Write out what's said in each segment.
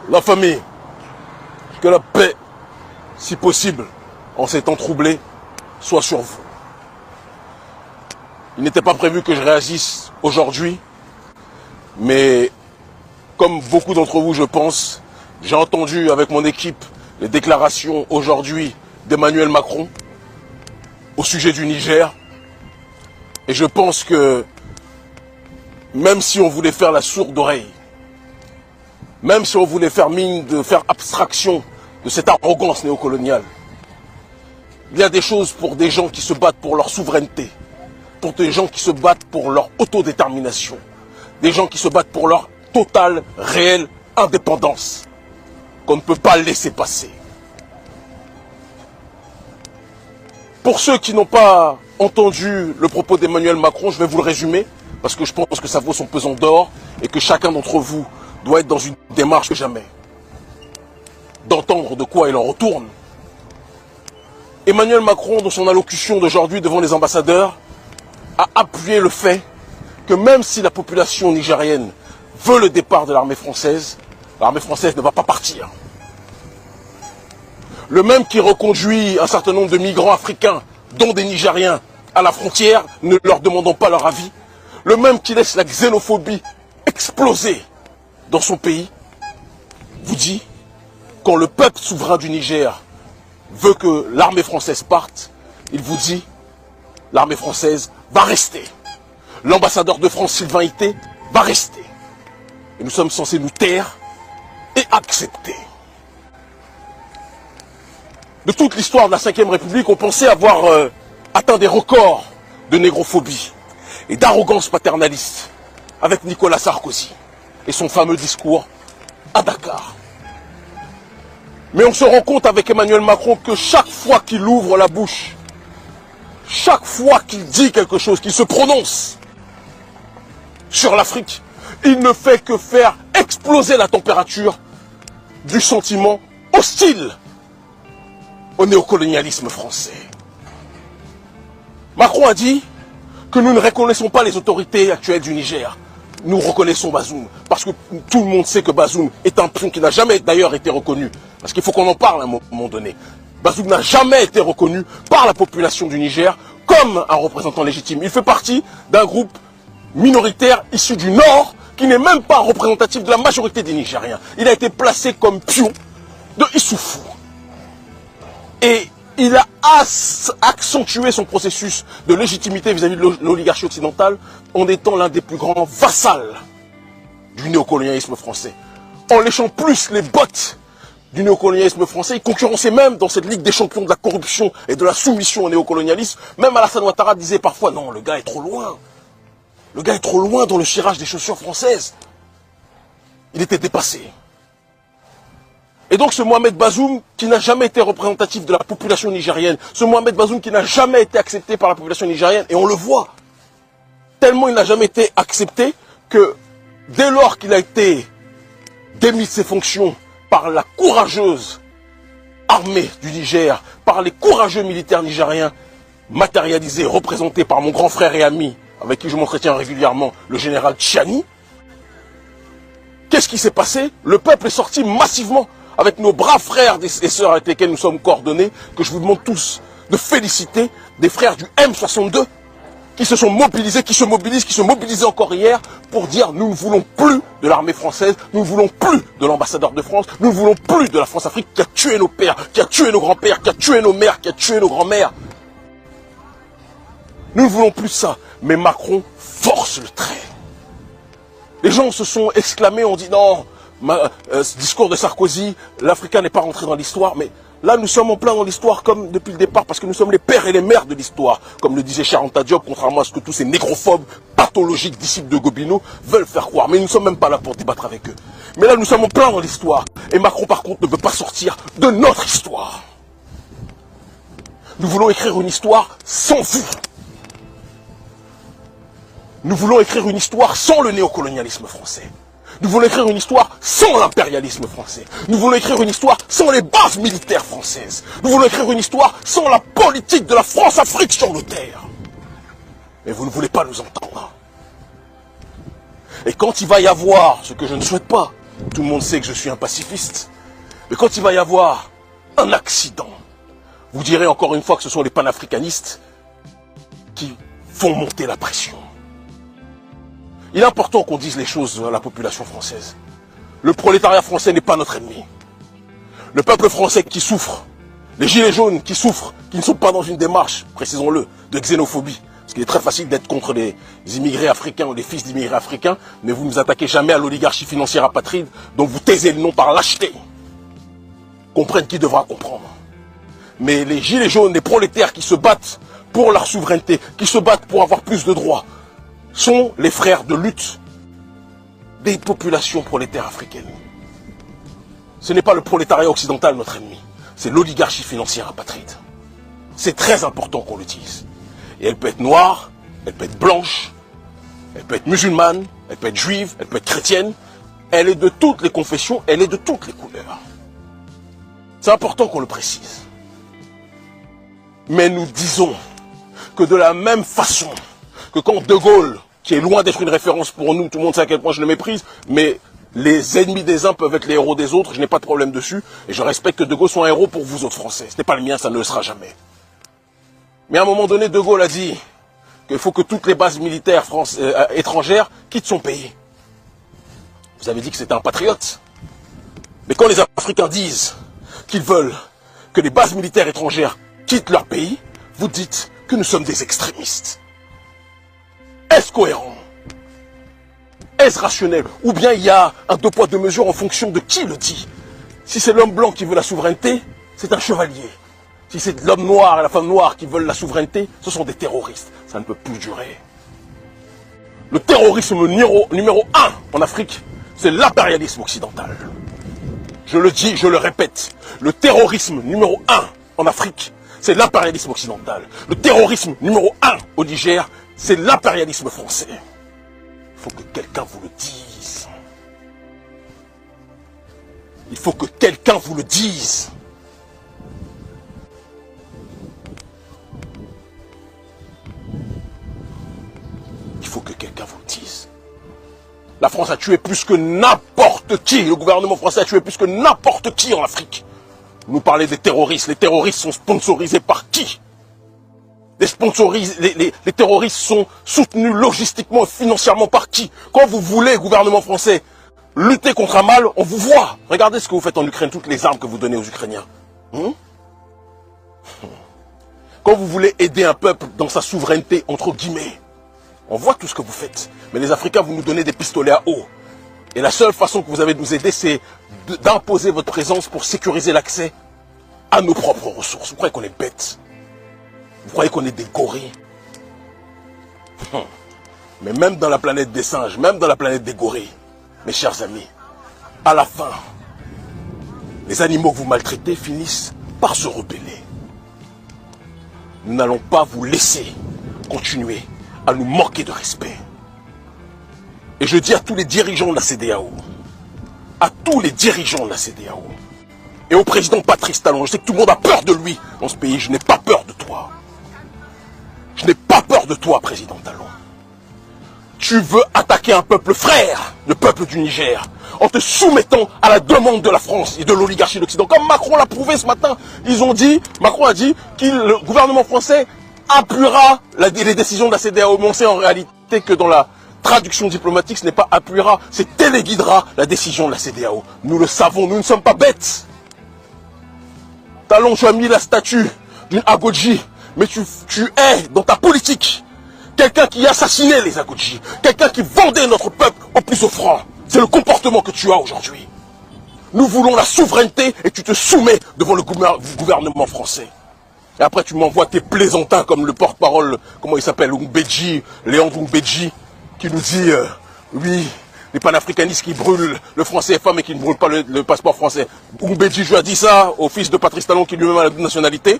La famille, que la paix, si possible, en ces temps troublés, soit sur vous. Il n'était pas prévu que je réagisse aujourd'hui, mais comme beaucoup d'entre vous, je pense, j'ai entendu avec mon équipe les déclarations aujourd'hui d'Emmanuel Macron au sujet du Niger. Et je pense que même si on voulait faire la sourde oreille, même si on voulait faire mine de faire abstraction de cette arrogance néocoloniale, il y a des choses pour des gens qui se battent pour leur souveraineté, pour des gens qui se battent pour leur autodétermination, des gens qui se battent pour leur totale, réelle indépendance, qu'on ne peut pas laisser passer. Pour ceux qui n'ont pas entendu le propos d'Emmanuel Macron, je vais vous le résumer, parce que je pense que ça vaut son pesant d'or, et que chacun d'entre vous doit être dans une démarche que jamais d'entendre de quoi il en retourne. Emmanuel Macron, dans son allocution d'aujourd'hui devant les ambassadeurs, a appuyé le fait que même si la population nigérienne veut le départ de l'armée française ne va pas partir. Le même qui reconduit un certain nombre de migrants africains, dont des Nigériens, à la frontière, ne leur demandant pas leur avis. Le même qui laisse la xénophobie exploser dans son pays, vous dit, quand le peuple souverain du Niger veut que l'armée française parte, il vous dit, l'armée française va rester. L'ambassadeur de France, Sylvain Ité, va rester. Et nous sommes censés nous taire et accepter. De toute l'histoire de la Ve République, on pensait avoir atteint des records de négrophobie et d'arrogance paternaliste avec Nicolas Sarkozy et son fameux discours à Dakar. Mais on se rend compte avec Emmanuel Macron que chaque fois qu'il ouvre la bouche, chaque fois qu'il dit quelque chose, qu'il se prononce sur l'Afrique, il ne fait que faire exploser la température du sentiment hostile au néocolonialisme français. Macron a dit que nous ne reconnaissons pas les autorités actuelles du Niger. Nous reconnaissons Bazoum, parce que tout le monde sait que Bazoum est un pion qui n'a jamais d'ailleurs été reconnu. Parce qu'il faut qu'on en parle à un moment donné. Bazoum n'a jamais été reconnu par la population du Niger comme un représentant légitime. Il fait partie d'un groupe minoritaire issu du Nord qui n'est même pas représentatif de la majorité des Nigériens. Il a été placé comme pion de Issoufou. Et il a accentué son processus de légitimité vis-à-vis de l'oligarchie occidentale en étant l'un des plus grands vassals du néocolonialisme français. En léchant plus les bottes du néocolonialisme français, il concurrençait même dans cette ligue des champions de la corruption et de la soumission au néocolonialisme. Même Alassane Ouattara disait parfois, non, le gars est trop loin. Le gars est trop loin dans le cirage des chaussures françaises. Il était dépassé. Et donc ce Mohamed Bazoum, qui n'a jamais été représentatif de la population nigérienne, ce Mohamed Bazoum qui n'a jamais été accepté par la population nigérienne, et on le voit, tellement il n'a jamais été accepté que dès lors qu'il a été démis de ses fonctions par la courageuse armée du Niger, par les courageux militaires nigériens, matérialisés, représentés par mon grand frère et ami, avec qui je m'entretiens régulièrement, le général Tchiani, qu'est-ce qui s'est passé? Le peuple est sorti massivement avec nos braves frères et sœurs avec lesquels nous sommes coordonnés, que je vous demande tous de féliciter, des frères du M62, qui se sont mobilisés, qui se mobilisaient encore hier pour dire nous ne voulons plus de l'armée française, nous ne voulons plus de l'ambassadeur de France, nous ne voulons plus de la France-Afrique qui a tué nos pères, qui a tué nos grands-pères, qui a tué nos mères, qui a tué nos grands-mères. Nous ne voulons plus ça, mais Macron force le trait. Les gens se sont exclamés, on dit non, ce discours de Sarkozy, l'Africain n'est pas rentré dans l'histoire, mais là nous sommes en plein dans l'histoire comme depuis le départ, parce que nous sommes les pères et les mères de l'histoire, comme le disait Cheikh Anta Diop, contrairement à ce que tous ces négrophobes pathologiques disciples de Gobineau veulent faire croire, mais nous ne sommes même pas là pour débattre avec eux. Mais là nous sommes en plein dans l'histoire, et Macron par contre ne veut pas sortir de notre histoire. Nous voulons écrire une histoire sans vous. Nous voulons écrire une histoire sans le néocolonialisme français. Nous voulons écrire une histoire sans l'impérialisme français. Nous voulons écrire une histoire sans les bases militaires françaises. Nous voulons écrire une histoire sans la politique de la France-Afrique sur nos terres. Mais vous ne voulez pas nous entendre. Et quand il va y avoir, ce que je ne souhaite pas, Tout le monde sait que je suis un pacifiste. Mais quand il va y avoir un accident, vous direz encore une fois que ce sont les panafricanistes qui font monter la pression. Il est important qu'on dise les choses à la population française. Le prolétariat français n'est pas notre ennemi. Le peuple français qui souffre, les gilets jaunes qui souffrent, qui ne sont pas dans une démarche, précisons-le, de xénophobie. Parce qu'il est très facile d'être contre les immigrés africains ou les fils d'immigrés africains, mais vous ne vous attaquez jamais à l'oligarchie financière apatride dont vous taisez le nom par lâcheté. Comprenne qui devra comprendre. Mais les gilets jaunes, les prolétaires qui se battent pour leur souveraineté, qui se battent pour avoir plus de droits, sont les frères de lutte des populations prolétaires africaines. Ce n'est pas le prolétariat occidental notre ennemi, c'est l'oligarchie financière apatride. C'est très important qu'on le dise. Et elle peut être noire, elle peut être blanche, elle peut être musulmane, elle peut être juive, elle peut être chrétienne. Elle est de toutes les confessions, elle est de toutes les couleurs. C'est important qu'on le précise. Mais nous disons que de la même façon que quand De Gaulle, qui est loin d'être une référence pour nous, tout le monde sait à quel point je le méprise, mais les ennemis des uns peuvent être les héros des autres, je n'ai pas de problème dessus, et je respecte que De Gaulle soit un héros pour vous autres Français. Ce n'est pas le mien, ça ne le sera jamais. Mais à un moment donné, De Gaulle a dit qu'il faut que toutes les bases militaires étrangères quittent son pays. Vous avez dit que c'était un patriote. Mais quand les Africains disent qu'ils veulent que les bases militaires étrangères quittent leur pays, vous dites que nous sommes des extrémistes. Est-ce cohérent? Est-ce rationnel? Ou bien il y a un deux poids deux mesures en fonction de qui le dit? Si c'est l'homme blanc qui veut la souveraineté, c'est un chevalier. Si c'est l'homme noir et la femme noire qui veulent la souveraineté, ce sont des terroristes. Ça ne peut plus durer. Le terrorisme numéro 1 en Afrique, c'est l'impérialisme occidental. Je le dis, je le répète. Le terrorisme numéro 1 en Afrique, c'est l'impérialisme occidental. Le terrorisme numéro 1 au Niger, c'est l'impérialisme français. Il faut que quelqu'un vous le dise. Il faut que quelqu'un vous le dise. Il faut que quelqu'un vous le dise. La France a tué plus que n'importe qui. Le gouvernement français a tué plus que n'importe qui en Afrique. Vous nous parlez des terroristes. Les terroristes sont sponsorisés par qui? Les terroristes sont soutenus logistiquement et financièrement par qui? Quand vous voulez, gouvernement français, lutter contre un mal, on vous voit. Regardez ce que vous faites en Ukraine, toutes les armes que vous donnez aux Ukrainiens. Quand vous voulez aider un peuple dans sa souveraineté, entre guillemets, on voit tout ce que vous faites. Mais les Africains, vous nous donnez des pistolets à eau. Et la seule façon que vous avez de nous aider, c'est d'imposer votre présence pour sécuriser l'accès à nos propres ressources. Vous croyez qu'on est bêtes? Vous croyez qu'on est des gorilles? Mais même dans la planète des singes, même dans la planète des gorilles, mes chers amis, à la fin, les animaux que vous maltraitez finissent par se rebeller. Nous n'allons pas vous laisser continuer à nous manquer de respect. Et je dis à tous les dirigeants de la CEDEAO, à tous les dirigeants de la CEDEAO, et au président Patrice Talon, je sais que tout le monde a peur de lui dans ce pays, je n'ai pas peur de toi. Je n'ai pas peur de toi, président Talon. Tu veux attaquer un peuple frère, le peuple du Niger, en te soumettant à la demande de la France et de l'oligarchie d'Occident. Comme Macron l'a prouvé ce matin, Macron a dit que le gouvernement français appuiera les décisions de la CEDEAO. Mais on sait en réalité que dans la traduction diplomatique, ce n'est pas appuiera, c'est téléguidera la décision de la CEDEAO. Nous le savons, nous ne sommes pas bêtes. Talon, tu as mis la statue d'une Agodji, mais tu es dans ta politique quelqu'un qui assassinait les Agodji, quelqu'un qui vendait notre peuple au plus offrant. C'est le comportement que tu as aujourd'hui. Nous voulons la souveraineté et tu te soumets devant le gouvernement français. Et après tu m'envoies tes plaisantins comme le porte-parole, comment il s'appelle, Oumbedji, Léandre Oumbedji, qui nous dit, oui, les panafricanistes qui brûlent le franc CFA mais qui ne brûlent pas le passeport français. Oumbedji, tu as dit ça au fils de Patrice Talon qui lui-même a la double nationalité.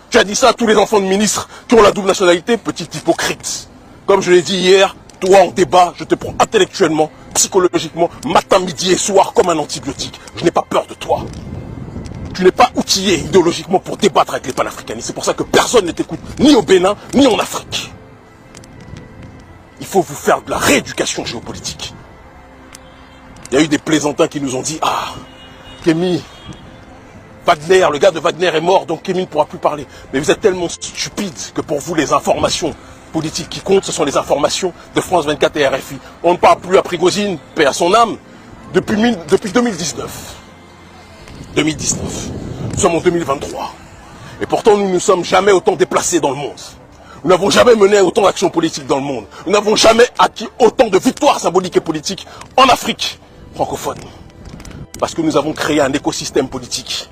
Tu as dit ça à tous les enfants de ministres qui ont la double nationalité, petit hypocrite. Comme je l'ai dit hier, toi en débat, je te prends intellectuellement, psychologiquement, matin, midi et soir comme un antibiotique. Je n'ai pas peur de toi. Tu n'es pas outillé idéologiquement pour débattre avec les panafricanistes. C'est pour ça que personne ne t'écoute, ni au Bénin, ni en Afrique. Il faut vous faire de la rééducation géopolitique. Il y a eu des plaisantins qui nous ont dit, ah, Kémy, Wagner, le gars de Wagner est mort, donc Kémy ne pourra plus parler. Mais vous êtes tellement stupides que pour vous, les informations politiques qui comptent, ce sont les informations de France 24 et RFI. On ne parle plus à Prigozhin, paix à son âme, depuis 2019. 2019. Nous sommes en 2023. Et pourtant, nous ne sommes jamais autant déplacés dans le monde. Nous n'avons jamais mené autant d'actions politiques dans le monde. Nous n'avons jamais acquis autant de victoires symboliques et politiques en Afrique francophone. Parce que nous avons créé un écosystème politique